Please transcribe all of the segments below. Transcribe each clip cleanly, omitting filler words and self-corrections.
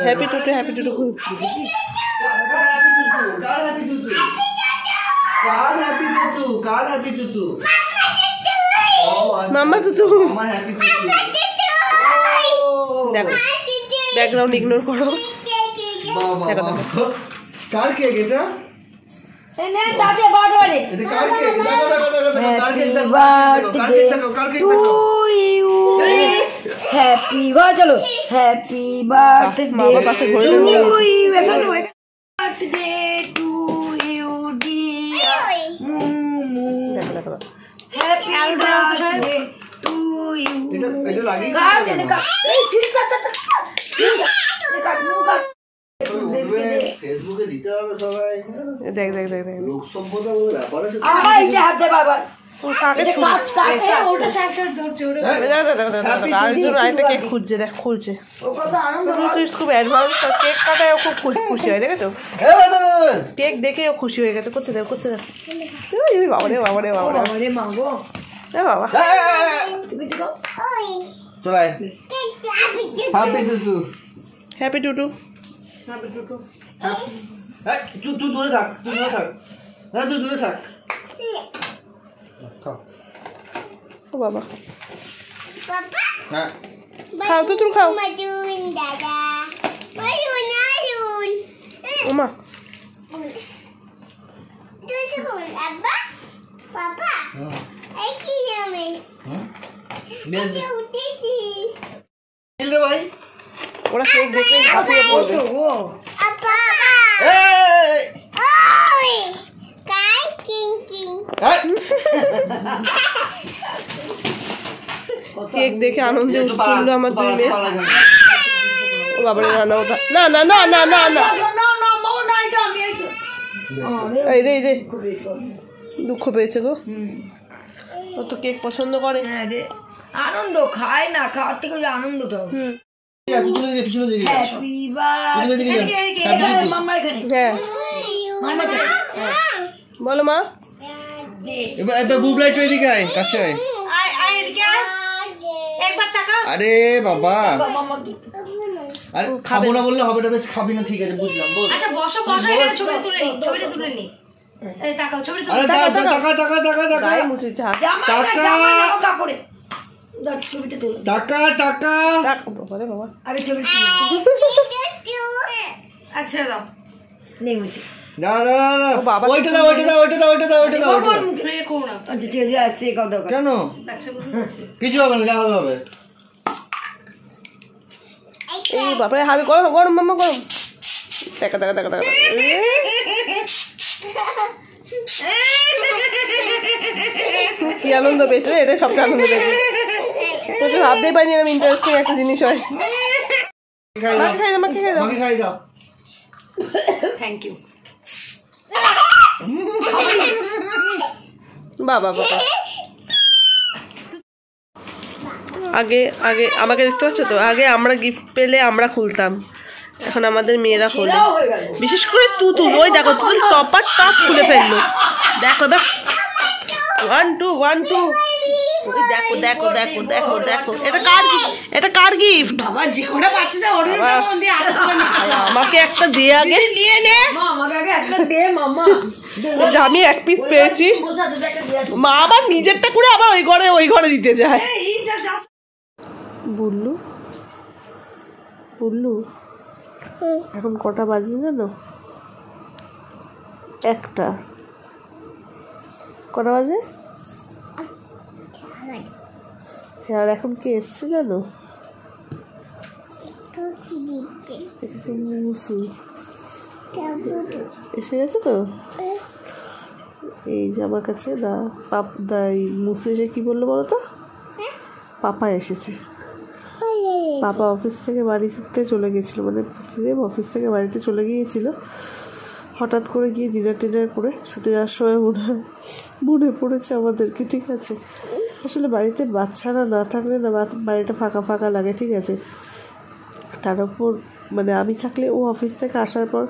Happy Tutu happy Tutu খুব মাম্মা টুটু দেখো background ignore করো। কার কেক এটা? হ্যাপি চলো হ্যাপি বার্থডে টু ইউ ফেসবুকে দিতে হবে সবাই। দেখ দেখ দেখ দেখ লোক সভ্যতা বলে ব্যাপার আছে। খুঁজছে দেখ খুলছে খুব অ্যাডভান্স কেক কাটায় খুব খুশি হয় দেখেছো কেক দেখে ও খুশি হয়ে গেছে করছে দেখ করছে দেখ বাবা রে বাবা রে বাবা রে মাগো বাবা চলাই হ্যাপি টুটু হ্যাপি টুটু তুই দূরে থাক তুই দূরে থাক হ্যাঁ তুই দূরে থাক ও বাবা খাও তো তুমি খাও ওমা ভাই ওরা কেক দেখে ঝাঁপিয়ে পড়বে কেক দেখে আনন্দে উঠছিল আমার দুই মেয়ে। ও বাবারে না ওটা না না না না না না এই রে এই রে দুঃখ পেয়েছে গো ও তো কেক পছন্দ করে আনন্দ খায় না খাওয়ার থেকে ওই আনন্দটা বলো মা আরে বাবা আরে খাবো না বললে হবে না বেশ খাবি না ঠিক আছে বুঝলাম বল আচ্ছা বসো বসো এখানে ছবি তুলে নি ছবিটা তুলে নি এই টাকা ছবি তুলে আরে টাকা টাকা টাকা টাকা টাকা গায়ে মুছে যা টাকা কাপড়ে দাও ছবিটা তুলে টাকা টাকা টাকা বাবা বাবা আরে ছবি তুলে আচ্ছা দাও নেই মুছে না না না ওইটা দাও ওইটা দাও ওইটা দাও ওইটা দাও ওইটা দাও বাবা মুখে কোন না আচ্ছা ঠিক আছে কত দাও কেন কিছু হবে না যা হবে হবে এই বাবারে হাতে গরম গরম মাম্মা গরম টাকা টাকা টাকা টাকা কি আনন্দ পেয়েছে এটা সবচেয়ে আনন্দ পেয়েছে তো ভাবতেই পারিনি আমি ইন্টারেস্টিং একটা জিনিস হয় খাই দাও মাকে খাই দাও মাকে খাই দাও থ্যাংক ইউ বাবা বাবা আগে আগে আমাকে দেখতে পাচ্ছ তো আগে আমরা গিফট পেলে আমরা খুলতাম এখন আমাদের মেয়েরা খোলে বিশেষ করে তুতুল ওই দেখো তুতুল টপার টপ খুলে ফেললো দেখো দেখ 1 2 1 2 দেখো দেখো দেখো দেখো দেখো এটা কার গিফট বাবা জিকোটা পাচ্ছিস অর্ডার করে দিয়ে আমাকে একটা দে আগে নিয়ে নে মা আমাকে আগে একটা দে মামা আমি এক পিস পেয়েছি মা আবার নিজেরটা করে আবার ওই ঘরে দিতে যায় বুল্লু বুল্লু এখন কটা বাজে জানো একটা কটা বাজে আর এখন কে এসছে জানো মুসু এসে গেছে তো এই যে আমার কাছে মুসু এসে কি বললো বলো তো পাপা এসেছে পাপা অফিস থেকে বাড়িতে চলে গেছিলো মানে প্রতিদিন অফিস থেকে বাড়িতে চলে গিয়েছিল হঠাৎ করে গিয়ে ডিনার করে শুতে যাওয়ার সময় মনে পড়েছে আমাদেরকে ঠিক আছে আসলে বাড়িতে বাচ্চারা না থাকলে না বাড়িটা ফাঁকা ফাঁকা লাগে ঠিক আছে তার উপর মানে আমি থাকলে ও অফিস থেকে আসার পর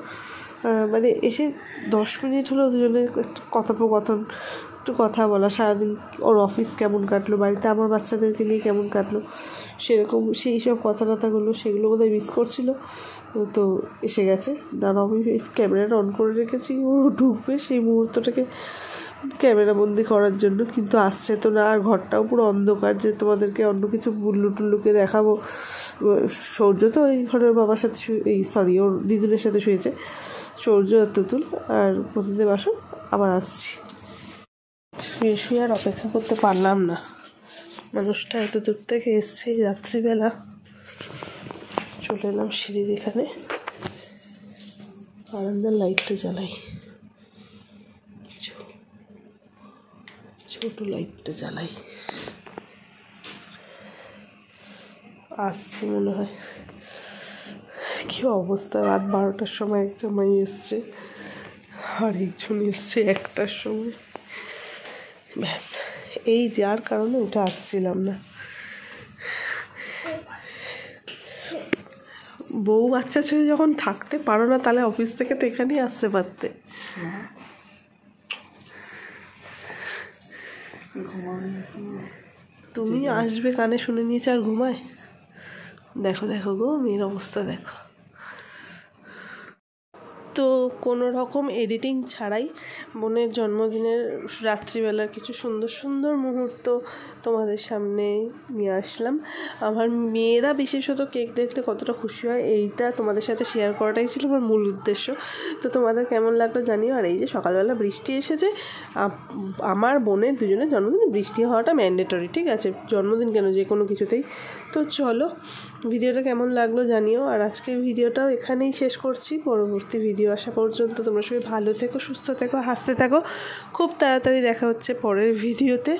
মানে এসে 10 মিনিট হলো দুজনের একটু কথোপকথন একটু কথা বলা সারাদিন ওর অফিস কেমন কাটলো বাড়িতে আমার বাচ্চাদেরকে নিয়ে কেমন কাটলো সেরকম সেই সব কথাটাগুলো সেগুলো বোধহয় মিস করছিল। তো এসে গেছে, দাঁড়াও আমি ক্যামেরাটা অন করে রেখেছি, ও ঢুকবে সেই মুহূর্তটাকে ক্যামেরাবন্দি করার জন্য, কিন্তু আসছে তো না। আর ঘরটাও পুরো অন্ধকার যে তোমাদেরকে অন্য কিছু বুল্লু টুল্লুকে দেখাবো। সৌর্য তো এই ঘরের বাবার সাথে ওর দিদুনের সাথে শুয়েছে, সৌর্য আর তুতুল আর প্রতিদেব আসো, আবার আসছি। শুয়ে শুয়ে আর অপেক্ষা করতে পারলাম না, মানুষটা এত দূর থেকে এসছে রাত্রিবেলা। চলে এলাম সিঁড়ির এখানে, বারান্দার লাইটটা জ্বালাই, ছোট লাইটটা জ্বালাই। আসছে মনে হয়, কি অবস্থা। রাত 12টার সময় এক জামাই এসছে, আর একজন এসছে 1টার সময়। ব্যাস এই যার কারণে উঠে আসছিলাম না। বউ বাচ্চা ছেড়ে যখন থাকতে পারো না, তাহলে অফিস থেকে তো এখানেই আসতে পারতে। তুমি আসবে কানে শুনে নিয়েছে আর ঘুমায়। দেখো দেখো গো মেয়ের অবস্থা দেখো। তো কোনো রকম এডিটিং ছাড়াই বোনের জন্মদিনের রাত্রিবেলার কিছু সুন্দর সুন্দর মুহূর্ত তোমাদের সামনে নিয়ে আসলাম। আমার মেয়েরা বিশেষত কেক দেখলে কতটা খুশি হয় এইটা তোমাদের সাথে শেয়ার করাটাই ছিল আমার মূল উদ্দেশ্য। তো তোমাদের কেমন লাগলো জানিও। আর এই যে সকালবেলা বৃষ্টি এসেছে, আমার বোনের দুজনের জন্মদিনে বৃষ্টি হওয়াটা ম্যান্ডেটরি, ঠিক আছে, জন্মদিন কেন যে কোনো কিছুতেই। তো চলো ভিডিওটা কেমন লাগলো জানিও। আর আজকের ভিডিওটাও এখানেই শেষ করছি। পরবর্তী ভিডিও আসা পর্যন্ত তোমরা সবাই ভালো থেকো, সুস্থ থেকো, হাসতে থাকো। খুব তাড়াতাড়ি দেখা হচ্ছে পরের ভিডিওতে।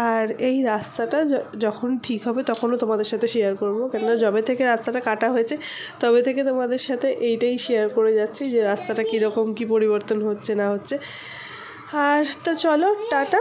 আর এই রাস্তাটা যখন ঠিক হবে তখনও তোমাদের সাথে শেয়ার করবো, কেননা যবে থেকে রাস্তাটা কাটা হয়েছে তবে থেকে তোমাদের সাথে এইটাই শেয়ার করে যাচ্ছি যে রাস্তাটা কীরকম কী পরিবর্তন হচ্ছে না হচ্ছে। আর তো চলো টাটা।